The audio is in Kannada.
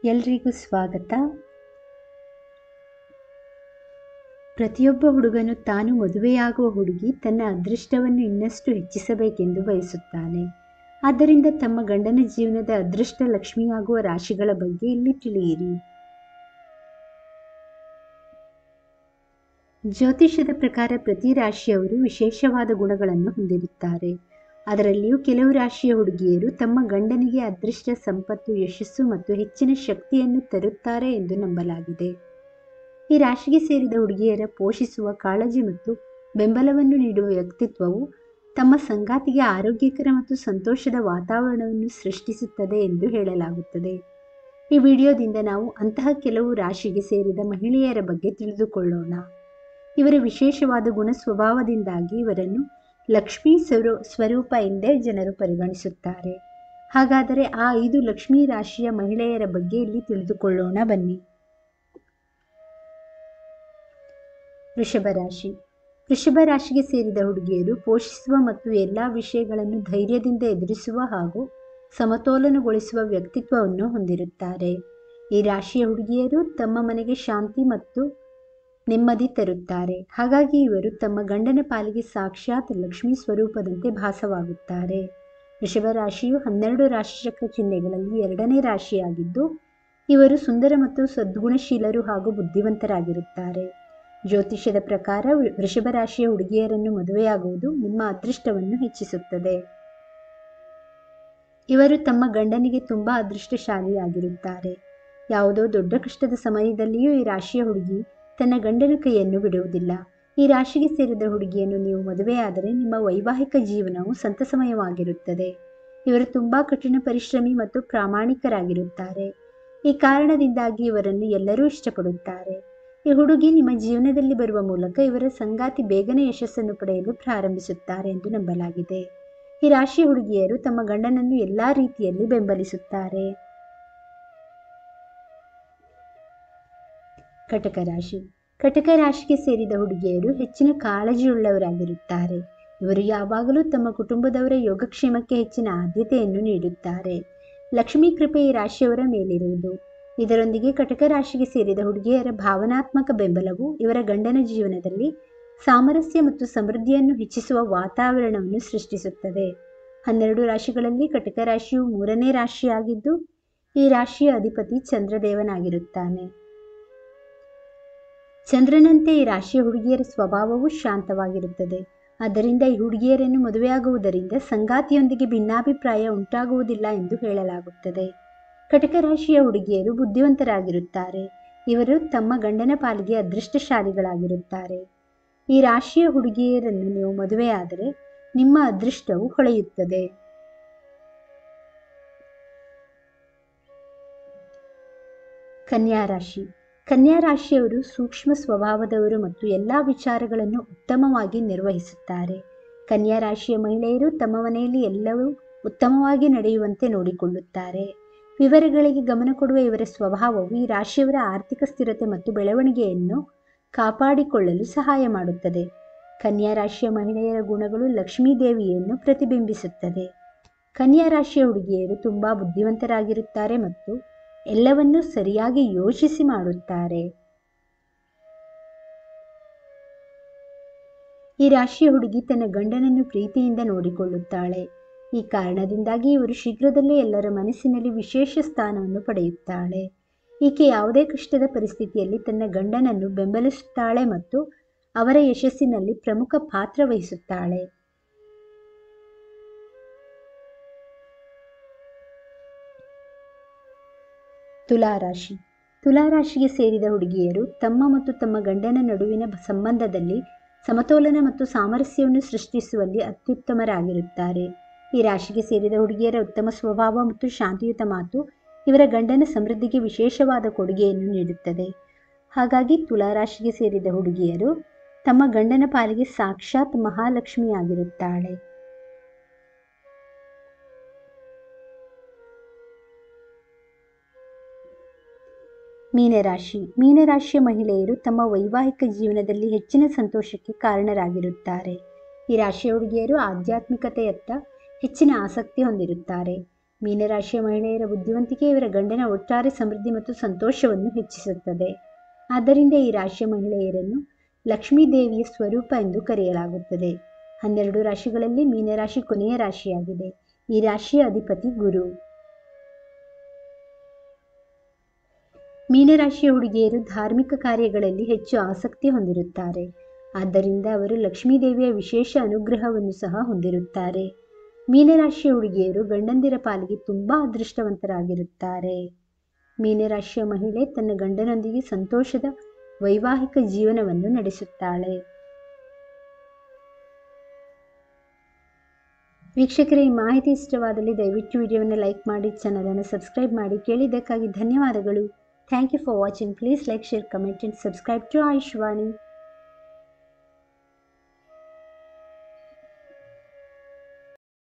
ಎಲ್ರಿಗೂ ಸ್ವಾಗತ. ಪ್ರತಿಯೊಬ್ಬ ಹುಡುಗನು ತಾನು ಮದುವೆಯಾಗುವ ಹುಡುಗಿ ತನ್ನ ಅದೃಷ್ಟವನ್ನು ಇನ್ನಷ್ಟು ಹೆಚ್ಚಿಸಬೇಕೆಂದು ಬಯಸುತ್ತಾನೆ. ಆದ್ದರಿಂದ ತಮ್ಮ ಗಂಡನ ಜೀವನದ ಅದೃಷ್ಟ ಲಕ್ಷ್ಮಿಯಾಗುವ ರಾಶಿಗಳ ಬಗ್ಗೆ ಇಲ್ಲಿ ತಿಳಿಯಿರಿ. ಜ್ಯೋತಿಷ್ಯದ ಪ್ರಕಾರ ಪ್ರತಿ ರಾಶಿಯವರು ವಿಶೇಷವಾದ ಗುಣಗಳನ್ನು ಹೊಂದಿರುತ್ತಾರೆ. ಅದರಲ್ಲಿಯೂ ಕೆಲವು ರಾಶಿಯ ಹುಡುಗಿಯರು ತಮ್ಮ ಗಂಡನಿಗೆ ಅದೃಷ್ಟ, ಸಂಪತ್ತು, ಯಶಸ್ಸು ಮತ್ತು ಹೆಚ್ಚಿನ ಶಕ್ತಿಯನ್ನು ತರುತ್ತಾರೆ ಎಂದು ನಂಬಲಾಗಿದೆ. ಈ ರಾಶಿಗೆ ಸೇರಿದ ಹುಡುಗಿಯರ ಪೋಷಿಸುವ ಕಾಳಜಿ ಮತ್ತು ಬೆಂಬಲವನ್ನು ನೀಡುವ ವ್ಯಕ್ತಿತ್ವವು ತಮ್ಮ ಸಂಗಾತಿಗೆ ಆರೋಗ್ಯಕರ ಮತ್ತು ಸಂತೋಷದ ವಾತಾವರಣವನ್ನು ಸೃಷ್ಟಿಸುತ್ತದೆ ಎಂದು ಹೇಳಲಾಗುತ್ತದೆ. ಈ ವಿಡಿಯೋದಿಂದ ನಾವು ಅಂತಹ ಕೆಲವು ರಾಶಿಗೆ ಸೇರಿದ ಮಹಿಳೆಯರ ಬಗ್ಗೆ ತಿಳಿದುಕೊಳ್ಳೋಣ. ಇವರ ವಿಶೇಷವಾದ ಗುಣ ಸ್ವಭಾವದಿಂದಾಗಿ ಇವರನ್ನು ಲಕ್ಷ್ಮೀ ಸ್ವರೂಪ ಎಂದೇ ಜನರು ಪರಿಗಣಿಸುತ್ತಾರೆ. ಹಾಗಾದರೆ ಆ 5 ಲಕ್ಷ್ಮೀ ರಾಶಿಯ ಮಹಿಳೆಯರ ಬಗ್ಗೆ ಇಲ್ಲಿ ತಿಳಿದುಕೊಳ್ಳೋಣ ಬನ್ನಿ. ವೃಷಭ ರಾಶಿ. ವೃಷಭ ರಾಶಿಗೆ ಸೇರಿದ ಹುಡುಗಿಯರು ಪೋಷಿಸುವ ಮತ್ತು ಎಲ್ಲ ವಿಷಯಗಳನ್ನು ಧೈರ್ಯದಿಂದ ಎದುರಿಸುವ ಹಾಗೂ ಸಮತೋಲನಗೊಳಿಸುವ ವ್ಯಕ್ತಿತ್ವವನ್ನು ಹೊಂದಿರುತ್ತಾರೆ. ಈ ರಾಶಿಯ ಹುಡುಗಿಯರು ತಮ್ಮ ಮನೆಗೆ ಶಾಂತಿ ಮತ್ತು ನೆಮ್ಮದಿ ತರುತ್ತಾರೆ. ಹಾಗಾಗಿ ಇವರು ತಮ್ಮ ಗಂಡನ ಪಾಲಿಗೆ ಸಾಕ್ಷಾತ್ ಲಕ್ಷ್ಮೀ ಸ್ವರೂಪದಂತೆ ಭಾಸವಾಗುತ್ತಾರೆ. ವೃಷಭ ರಾಶಿಯು 12 ರಾಶಿಚಕ್ರ ಚಿಹ್ನೆಗಳಲ್ಲಿ 2ನೇ ರಾಶಿಯಾಗಿದ್ದು, ಇವರು ಸುಂದರ ಮತ್ತು ಸದ್ಗುಣಶೀಲರು ಹಾಗೂ ಬುದ್ಧಿವಂತರಾಗಿರುತ್ತಾರೆ. ಜ್ಯೋತಿಷ್ಯದ ಪ್ರಕಾರ ವೃಷಭ ರಾಶಿಯ ಹುಡುಗಿಯರನ್ನು ಮದುವೆಯಾಗುವುದು ನಿಮ್ಮ ಅದೃಷ್ಟವನ್ನು ಹೆಚ್ಚಿಸುತ್ತದೆ. ಇವರು ತಮ್ಮ ಗಂಡನಿಗೆ ತುಂಬಾ ಅದೃಷ್ಟಶಾಲಿಯಾಗಿರುತ್ತಾರೆ. ಯಾವುದೋ ದೊಡ್ಡ ಕಷ್ಟದ ಸಮಯದಲ್ಲಿಯೂ ಈ ರಾಶಿಯ ಹುಡುಗಿ ತನ್ನ ಗಂಡನ ಕೈಯನ್ನು ಬಿಡುವುದಿಲ್ಲ. ಈ ರಾಶಿಗೆ ಸೇರಿದ ಹುಡುಗಿಯನ್ನು ನೀವು ಮದುವೆಯಾದರೆ ನಿಮ್ಮ ವೈವಾಹಿಕ ಜೀವನವು ಸಂತಸಮಯವಾಗಿರುತ್ತದೆ. ಇವರು ತುಂಬಾ ಕಠಿಣ ಪರಿಶ್ರಮಿ ಮತ್ತು ಪ್ರಾಮಾಣಿಕರಾಗಿರುತ್ತಾರೆ. ಈ ಕಾರಣದಿಂದಾಗಿ ಇವರನ್ನು ಎಲ್ಲರೂ ಇಷ್ಟಪಡುತ್ತಾರೆ. ಈ ಹುಡುಗಿ ನಿಮ್ಮ ಜೀವನದಲ್ಲಿ ಬರುವ ಮೂಲಕ ಇವರ ಸಂಗಾತಿ ಬೇಗನೆ ಯಶಸ್ಸನ್ನು ಪಡೆಯಲು ಪ್ರಾರಂಭಿಸುತ್ತಾರೆ ಎಂದು ನಂಬಲಾಗಿದೆ. ಈ ರಾಶಿಯ ಹುಡುಗಿಯರು ತಮ್ಮ ಗಂಡನನ್ನು ಎಲ್ಲಾ ರೀತಿಯಲ್ಲಿ ಬೆಂಬಲಿಸುತ್ತಾರೆ. ಕಟಕ ರಾಶಿ. ಕಟಕ ರಾಶಿಗೆ ಸೇರಿದ ಹುಡುಗಿಯರು ಹೆಚ್ಚಿನ ಕಾಳಜಿಯುಳ್ಳವರಾಗಿರುತ್ತಾರೆ. ಇವರು ಯಾವಾಗಲೂ ತಮ್ಮ ಕುಟುಂಬದವರ ಯೋಗಕ್ಷೇಮಕ್ಕೆ ಹೆಚ್ಚಿನ ಆದ್ಯತೆಯನ್ನು ನೀಡುತ್ತಾರೆ. ಲಕ್ಷ್ಮೀ ಕೃಪೆ ಈ ರಾಶಿಯವರ ಮೇಲಿರುವುದು. ಇದರೊಂದಿಗೆ ಕಟಕ ರಾಶಿಗೆ ಸೇರಿದ ಹುಡುಗಿಯರ ಭಾವನಾತ್ಮಕ ಬೆಂಬಲವು ಇವರ ಗಂಡನ ಜೀವನದಲ್ಲಿ ಸಾಮರಸ್ಯ ಮತ್ತು ಸಮೃದ್ಧಿಯನ್ನು ಹೆಚ್ಚಿಸುವ ವಾತಾವರಣವನ್ನು ಸೃಷ್ಟಿಸುತ್ತದೆ. 12 ರಾಶಿಗಳಲ್ಲಿ ಕಟಕ ರಾಶಿಯು 3ನೇ ರಾಶಿಯಾಗಿದ್ದು, ಈ ರಾಶಿಯ ಅಧಿಪತಿ ಚಂದ್ರದೇವನಾಗಿರುತ್ತಾನೆ. ಚಂದ್ರನಂತೆ ಈ ರಾಶಿಯ ಹುಡುಗಿಯರ ಸ್ವಭಾವವು ಶಾಂತವಾಗಿರುತ್ತದೆ. ಆದ್ದರಿಂದ ಈ ಹುಡುಗಿಯರನ್ನು ಮದುವೆಯಾಗುವುದರಿಂದ ಸಂಗಾತಿಯೊಂದಿಗೆ ಭಿನ್ನಾಭಿಪ್ರಾಯ ಉಂಟಾಗುವುದಿಲ್ಲ ಎಂದು ಹೇಳಲಾಗುತ್ತದೆ. ಕಟಕ ರಾಶಿಯ ಹುಡುಗಿಯರು ಬುದ್ಧಿವಂತರಾಗಿರುತ್ತಾರೆ. ಇವರು ತಮ್ಮ ಗಂಡನ ಪಾಲಿಗೆ ಅದೃಷ್ಟಶಾಲಿಗಳಾಗಿರುತ್ತಾರೆ. ಈ ರಾಶಿಯ ಹುಡುಗಿಯರನ್ನು ನೀವು ಮದುವೆಯಾದರೆ ನಿಮ್ಮ ಅದೃಷ್ಟವು ಹೊಳೆಯುತ್ತದೆ. ಕನ್ಯಾ ರಾಶಿ. ಕನ್ಯಾ ರಾಶಿಯವರು ಸೂಕ್ಷ್ಮ ಸ್ವಭಾವದವರು ಮತ್ತು ಎಲ್ಲ ವಿಚಾರಗಳನ್ನು ಉತ್ತಮವಾಗಿ ನಿರ್ವಹಿಸುತ್ತಾರೆ. ಕನ್ಯಾ ರಾಶಿಯ ಮಹಿಳೆಯರು ತಮ್ಮ ಮನೆಯಲ್ಲಿ ಎಲ್ಲವೂ ಉತ್ತಮವಾಗಿ ನಡೆಯುವಂತೆ ನೋಡಿಕೊಳ್ಳುತ್ತಾರೆ. ವಿವರಗಳಿಗೆ ಗಮನ ಕೊಡುವ ಇವರ ಸ್ವಭಾವವು ಈ ರಾಶಿಯವರ ಆರ್ಥಿಕ ಸ್ಥಿರತೆ ಮತ್ತು ಬೆಳವಣಿಗೆಯನ್ನು ಕಾಪಾಡಿಕೊಳ್ಳಲು ಸಹಾಯ ಮಾಡುತ್ತದೆ. ಕನ್ಯಾ ರಾಶಿಯ ಮಹಿಳೆಯರ ಗುಣಗಳು ಲಕ್ಷ್ಮೀ ದೇವಿಯನ್ನು ಪ್ರತಿಬಿಂಬಿಸುತ್ತದೆ. ಕನ್ಯಾ ರಾಶಿಯ ಹುಡುಗಿಯರು ತುಂಬಾ ಬುದ್ಧಿವಂತರಾಗಿರುತ್ತಾರೆ ಮತ್ತು ಎಲ್ಲವನ್ನೂ ಸರಿಯಾಗಿ ಯೋಚಿಸಿ ಮಾಡುತ್ತಾರೆ. ಈ ರಾಶಿಯ ಹುಡುಗಿ ತನ್ನ ಗಂಡನನ್ನು ಪ್ರೀತಿಯಿಂದ ನೋಡಿಕೊಳ್ಳುತ್ತಾಳೆ. ಈ ಕಾರಣದಿಂದಾಗಿ ಇವರು ಶೀಘ್ರದಲ್ಲೇ ಎಲ್ಲರ ಮನಸ್ಸಿನಲ್ಲಿ ವಿಶೇಷ ಸ್ಥಾನವನ್ನು ಪಡೆಯುತ್ತಾಳೆ. ಈಕೆ ಯಾವುದೇ ಕಷ್ಟದ ಪರಿಸ್ಥಿತಿಯಲ್ಲಿ ತನ್ನ ಗಂಡನನ್ನು ಬೆಂಬಲಿಸುತ್ತಾಳೆ ಮತ್ತು ಅವರ ಯಶಸ್ಸಿನಲ್ಲಿ ಪ್ರಮುಖ ಪಾತ್ರ ವಹಿಸುತ್ತಾಳೆ. ತುಲಾರಾಶಿ. ತುಲಾರಾಶಿಗೆ ಸೇರಿದ ಹುಡುಗಿಯರು ತಮ್ಮ ಮತ್ತು ತಮ್ಮ ಗಂಡನ ನಡುವಿನ ಸಂಬಂಧದಲ್ಲಿ ಸಮತೋಲನ ಮತ್ತು ಸಾಮರಸ್ಯವನ್ನು ಸೃಷ್ಟಿಸುವಲ್ಲಿ ಅತ್ಯುತ್ತಮರಾಗಿರುತ್ತಾರೆ. ಈ ರಾಶಿಗೆ ಸೇರಿದ ಹುಡುಗಿಯರ ಉತ್ತಮ ಸ್ವಭಾವ ಮತ್ತು ಶಾಂತಿಯುತ ಮಾತು ಇವರ ಗಂಡನ ಸಮೃದ್ಧಿಗೆ ವಿಶೇಷವಾದ ಕೊಡುಗೆಯನ್ನು ನೀಡುತ್ತದೆ. ಹಾಗಾಗಿ ತುಲಾರಾಶಿಗೆ ಸೇರಿದ ಹುಡುಗಿಯರು ತಮ್ಮ ಗಂಡನ ಪಾಲಿಗೆ ಸಾಕ್ಷಾತ್ ಮಹಾಲಕ್ಷ್ಮಿಯಾಗಿರುತ್ತಾಳೆ. ಮೀನರಾಶಿ. ಮೀನರಾಶಿಯ ಮಹಿಳೆಯರು ತಮ್ಮ ವೈವಾಹಿಕ ಜೀವನದಲ್ಲಿ ಹೆಚ್ಚಿನ ಸಂತೋಷಕ್ಕೆ ಕಾರಣರಾಗಿರುತ್ತಾರೆ. ಈ ರಾಶಿಯ ಹುಡುಗಿಯರು ಆಧ್ಯಾತ್ಮಿಕತೆಯತ್ತ ಹೆಚ್ಚಿನ ಆಸಕ್ತಿ ಹೊಂದಿರುತ್ತಾರೆ. ಮೀನರಾಶಿಯ ಮಹಿಳೆಯರ ಬುದ್ಧಿವಂತಿಕೆ ಇವರ ಗಂಡನ ಒಟ್ಟಾರೆ ಸಮೃದ್ಧಿ ಮತ್ತು ಸಂತೋಷವನ್ನು ಹೆಚ್ಚಿಸುತ್ತದೆ. ಆದ್ದರಿಂದ ಈ ರಾಶಿಯ ಮಹಿಳೆಯರನ್ನು ಲಕ್ಷ್ಮೀ ದೇವಿಯ ಸ್ವರೂಪ ಎಂದು ಕರೆಯಲಾಗುತ್ತದೆ. 12 ರಾಶಿಗಳಲ್ಲಿ ಮೀನರಾಶಿ ಕೊನೆಯ ರಾಶಿಯಾಗಿದೆ. ಈ ರಾಶಿಯ ಅಧಿಪತಿ ಗುರು. ಮೀನರಾಶಿಯ ಹುಡುಗಿಯರು ಧಾರ್ಮಿಕ ಕಾರ್ಯಗಳಲ್ಲಿ ಹೆಚ್ಚು ಆಸಕ್ತಿ ಹೊಂದಿರುತ್ತಾರೆ. ಆದ್ದರಿಂದ ಅವರು ಲಕ್ಷ್ಮೀ ದೇವಿಯ ವಿಶೇಷ ಅನುಗ್ರಹವನ್ನು ಸಹ ಹೊಂದಿರುತ್ತಾರೆ. ಮೀನರಾಶಿಯ ಹುಡುಗಿಯರು ಗಂಡಂದಿರ ಪಾಲಿಗೆ ತುಂಬಾ ಅದೃಷ್ಟವಂತರಾಗಿರುತ್ತಾರೆ. ಮೀನರಾಶಿಯ ಮಹಿಳೆ ತನ್ನ ಗಂಡನೊಂದಿಗೆ ಸಂತೋಷದ ವೈವಾಹಿಕ ಜೀವನವನ್ನು ನಡೆಸುತ್ತಾಳೆ. ವೀಕ್ಷಕರೇ, ಈ ಮಾಹಿತಿ ಇಷ್ಟವಾದಲ್ಲಿ ದಯವಿಟ್ಟು ವಿಡಿಯೋವನ್ನು ಲೈಕ್ ಮಾಡಿ, ಚಾನಲನ್ನು ಸಬ್ಸ್ಕ್ರೈಬ್ ಮಾಡಿ. ಕೇಳಿದ್ದಕ್ಕಾಗಿ ಧನ್ಯವಾದಗಳು. Thank you for watching. Please like, share, comment and subscribe to Aishwani.